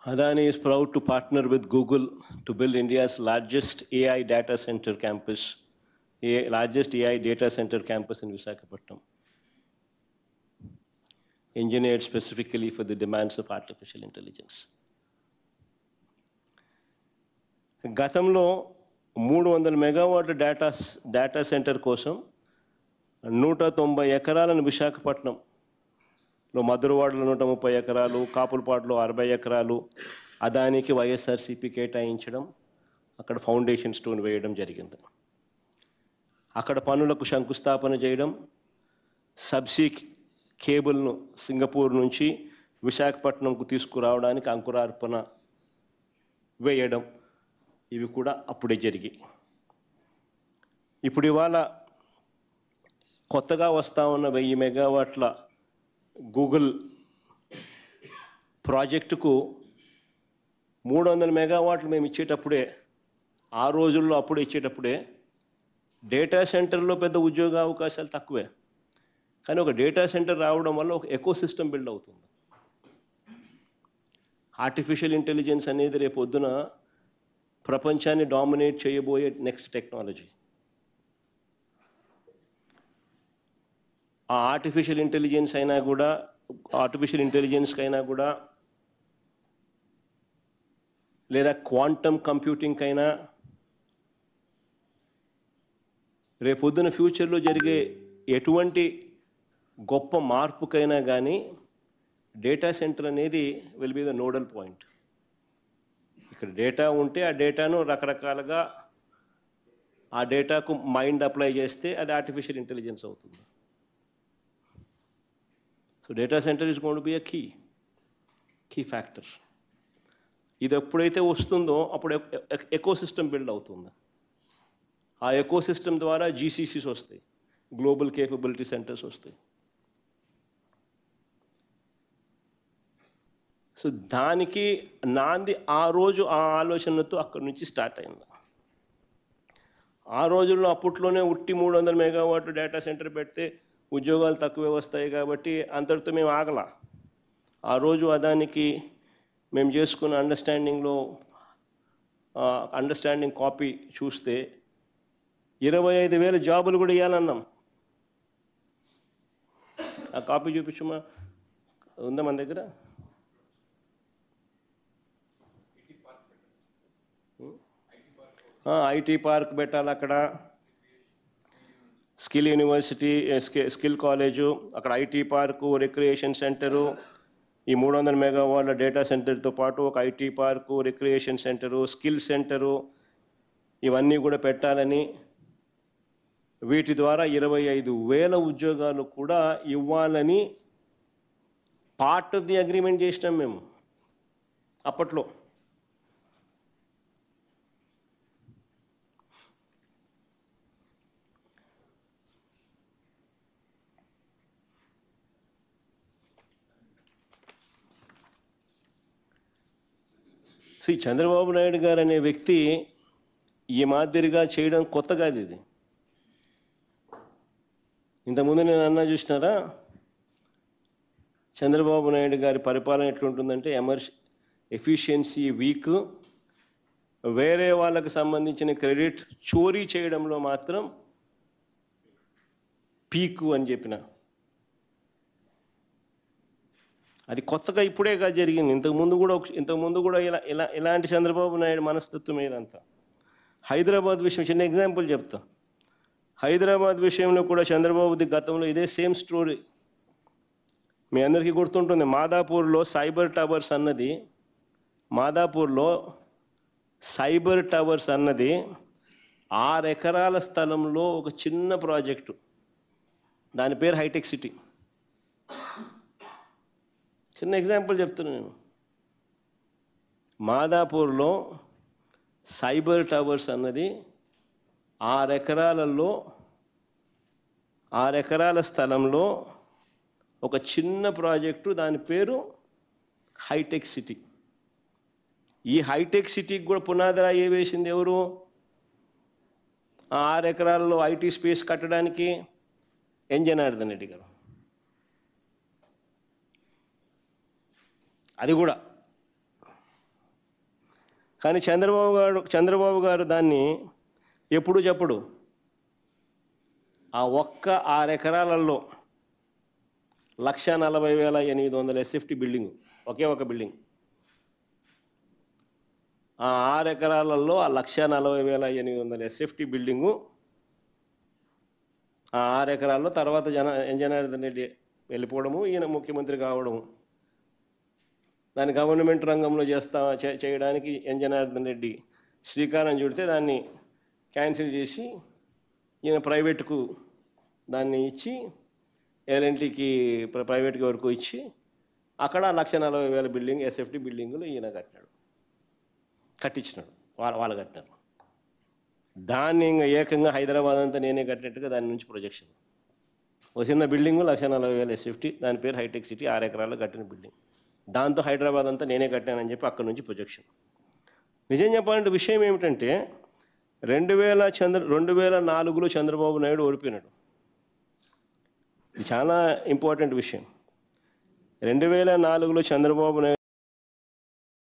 Adani is proud to partner with Google to build India's largest AI data center campus, largest AI data center campus in Visakhapatnam, engineered specifically for the demands of artificial intelligence. గతంలో 300 మెగావాట్ల data centre కోసం 190 ఎకరాలను విశాఖపట్నంలో మధురవాడలో 130 ఎకరాలు, కాపులపాడులో 60 ఎకరాలు అదానికి వైఎస్ఆర్సీపీ కేటాయించడం, అక్కడ ఫౌండేషన్ స్టోన్ వేయడం జరిగింది. అక్కడ పనులకు శంకుస్థాపన చేయడం, సబ్సీ కేబుల్ను సింగపూర్ నుంచి విశాఖపట్నంకు తీసుకురావడానికి అంకురార్పణ వేయడం, ఇవి కూడా అప్పుడే జరిగాయి. ఇప్పుడు ఇవాళ కొత్తగా వస్తూ ఉన్న 1000 మెగావాట్ల గూగుల్ ప్రాజెక్టుకు 300 మెగావాట్లు మేము ఇచ్చేటప్పుడే, ఆ రోజుల్లో అప్పుడే ఇచ్చేటప్పుడే డేటా సెంటర్లో పెద్ద ఉద్యోగ అవకాశాలు తక్కువే. కానీ ఒక డేటా సెంటర్ రావడం వల్ల ఒక ఎకో సిస్టమ్ బిల్డ్ అవుతుంది. ఆర్టిఫిషియల్ ఇంటెలిజెన్స్ అనేది రేపు పొద్దున ప్రపంచాన్ని డామినేట్ చేయబోయే నెక్స్ట్ టెక్నాలజీ. ఆ ఆర్టిఫిషియల్ ఇంటెలిజెన్స్కైనా కూడా లేదా క్వాంటమ్ కంప్యూటింగ్కైనా రేపొద్దున ఫ్యూచర్లో జరిగే ఎటువంటి గొప్ప మార్పుకైనా కానీ డేటా సెంటర్ అనేది will be the nodal point. ఇక్కడ డేటా ఉంటే ఆ డేటాను రకరకాలుగా ఆ డేటాకు మైండ్ అప్లై చేస్తే అది ఆర్టిఫిషియల్ ఇంటెలిజెన్స్ అవుతుంది. So data centre is going to be a key factor. ఇది ఎప్పుడైతే వస్తుందో అప్పుడు ఎకో సిస్టమ్ బిల్డ్ అవుతుంది. ఆ ఎకో సిస్టమ్ ద్వారా జీసీసీస్ వస్తాయి, గ్లోబల్ కేపబిలిటీ సెంటర్స్ వస్తాయి. సో దానికి నాంది ఆ రోజు ఆ ఆలోచనతో అక్కడి నుంచి స్టార్ట్ అయింది. ఆ రోజుల్లో అప్పట్లోనే 300 మెగావాట్లు డేటా సెంటర్ పెడితే ఉద్యోగాలు తక్కువే వస్తాయి కాబట్టి అంతటితో మేము ఆగల. ఆ రోజు అదానికి మేము చేసుకున్న అండర్స్టాండింగ్ కాపీ చూస్తే 25,000 జాబులు కూడా ఇవ్వాలన్నాం. ఆ కాపీ చూపించమా, ఉందా మన దగ్గర? ఐటీ పార్క్ పెట్టాలి అక్కడ, స్కిల్ యూనివర్సిటీ, స్కిల్ కాలేజు, అక్కడ ఐటీ పార్కు, రిక్రియేషన్ సెంటరు, ఈ 300 మెగావాట్ల డేటా సెంటర్తో పాటు ఒక IT park, recreation centre, skill centre, ఇవన్నీ కూడా పెట్టాలని, వీటి ద్వారా 25,000 ఉద్యోగాలు కూడా ఇవ్వాలని పార్ట్ ఆఫ్ ది అగ్రిమెంట్ చేసినాం మేము అప్పట్లో. శ్రీ చంద్రబాబు నాయుడు గారు అనే వ్యక్తి ఈ మాదిరిగా చేయడం కొత్త కాదు. ఇది ఇంతకుముందు నేను అన్నా చూసినారా, చంద్రబాబు నాయుడు గారి పరిపాలన ఎట్లుంటుందంటే ఎఫిషియన్సీ వీక్, వేరే వాళ్ళకు సంబంధించిన క్రెడిట్ చోరీ చేయడంలో మాత్రం పీకు అని చెప్పిన. అది కొత్తగా ఇప్పుడేగా జరిగింది. ఇంతకుముందు కూడా ఇలాంటి చంద్రబాబు నాయుడు మనస్తత్వం ఏదంతా. హైదరాబాద్ విషయం చిన్న ఎగ్జాంపుల్ చెప్తా. హైదరాబాద్ విషయంలో కూడా చంద్రబాబుది గతంలో ఇదే సేమ్ స్టోరీ. మీ అందరికీ గుర్తుంటుంది, మాదాపూర్లో సైబర్ టవర్స్ అన్నది 6 ఎకరాల స్థలంలో ఒక చిన్న ప్రాజెక్టు. దాని పేరు హైటెక్ సిటీ. చిన్న ఎగ్జాంపుల్ చెప్తున్నాను నేను. మాదాపూర్లో సైబర్ టవర్స్ అన్నది 6 ఎకరాల స్థలంలో ఒక చిన్న ప్రాజెక్టు. దాని పేరు హైటెక్ సిటీ. ఈ హైటెక్ సిటీకి కూడా పునాదిరాయి వేసింది ఎవరు? 6 ఎకరాల్లో ఐటీ స్పేస్ కట్టడానికి ఎన్ జనార్దన్ రెడ్డి గారు. అది కూడా కానీ చంద్రబాబు గారు దాన్ని ఎప్పుడు చెప్పడు. ఆ ఒక్క 6 ఎకరాలలో 1,40,800 SFT బిల్డింగు, ఒకే ఒక బిల్డింగ్. ఆ 6 ఎకరాలలో ఆ 1,40,800 SFT బిల్డింగు, ఆ 6 ఎకరాల్లో తర్వాత జనార్దన్ రెడ్డి వెళ్ళిపోవడము, ఈయన ముఖ్యమంత్రి కావడము, దాన్ని గవర్నమెంట్ రంగంలో చేయడానికి జనార్దన్ రెడ్డి శ్రీకారం చుడితే దాన్ని క్యాన్సిల్ చేసి ఈయన ప్రైవేటుకు దాన్ని ఇచ్చి, ఎల్ఎన్టీకి ప్రైవేట్కి వరకు ఇచ్చి అక్కడ 1,40,000 బిల్డింగ్ SFT బిల్డింగులు ఈయన కట్టించినాడు. వాళ్ళు కట్టినారు. దాన్ని ఇంకా ఏకంగా హైదరాబాద్ అంతా నేనే కట్టినట్టుగా దాని నుంచి ప్రొజెక్షన్. ఒక చిన్న బిల్డింగు 1,40,000 SFT, దాని పేరు హైటెక్ సిటీ, 6 ఎకరాల్లో కట్టిన బిల్డింగ్. దాంతో హైదరాబాద్ అంతా నేనే కట్టానని చెప్పి అక్కడి నుంచి ప్రొజెక్షన్. నిజం చెప్పాలంటే విషయం ఏమిటంటే 2004లో చంద్రబాబు నాయుడు ఓడిపోయినాడు. ఇది చాలా ఇంపార్టెంట్ విషయం. 2004లో చంద్రబాబు నాయుడు